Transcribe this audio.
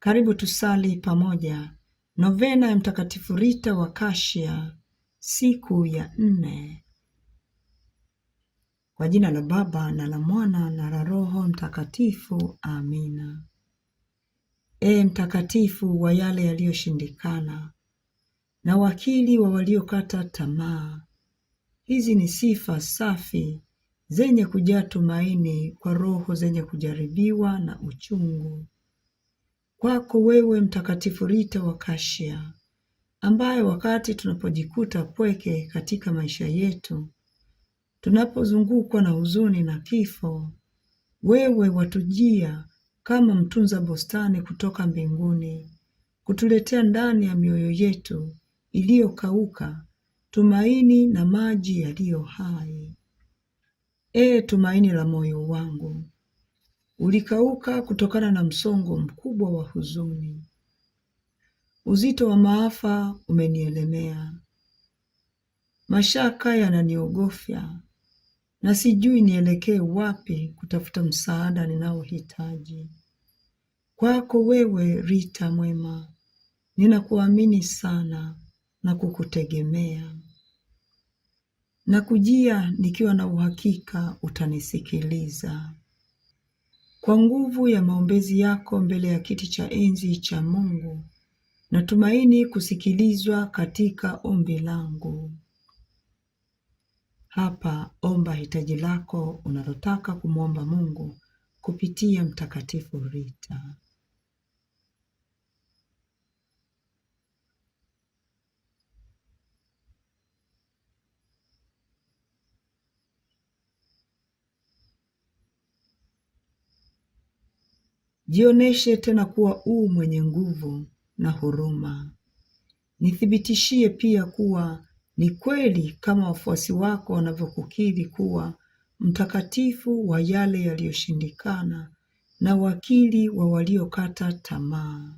Karibu tusali pamoja novena ya Mtakatifu Rita wa Kashia, siku ya 4. Kwa jina la Baba na la Mwana na la Roho Mtakatifu. Amina. Ee mtakatifu wa yale yaliyoshindikana na wakili wa waliokata tamaa, hizi ni sifa safi zenye kujaa tumaini kwa roho zenye kujaribiwa na uchungu. Kwako wewe Mtakatifu Rita wa Kashia, ambaye wakati tunapojikuta pweke katika maisha yetu, tunapozungukwa na huzuni na kifo, wewe watujia kama mtunza bustani kutoka mbinguni, kutuletea ndani ya mioyo yetu iliyokauka tumaini na maji yaliyo hai. Ee tumaini la moyo wangu, ulikauka kutokana na msongo mkubwa wa huzuni. Uzito wa maafa umenielemea, mashaka yananiogofya na sijui nielekee wapi kutafuta msaada ninaohitaji. Kwako wewe Rita mwema, ninakuamini sana na kukutegemea. Nakujia nikiwa na uhakika utanisikiliza. Kwa nguvu ya maombezi yako mbele ya kiti cha enzi cha Mungu, natumaini kusikilizwa katika ombi langu. Hapa omba hitaji lako unalotaka kumwomba Mungu kupitia Mtakatifu Rita. Jioneshe tena kuwa mwenye nguvu na huruma. Nithibitishie pia kuwa ni kweli kama wafuasi wako wanavyokukiri kuwa mtakatifu wa yale yaliyoshindikana na wakili wa waliokata tamaa.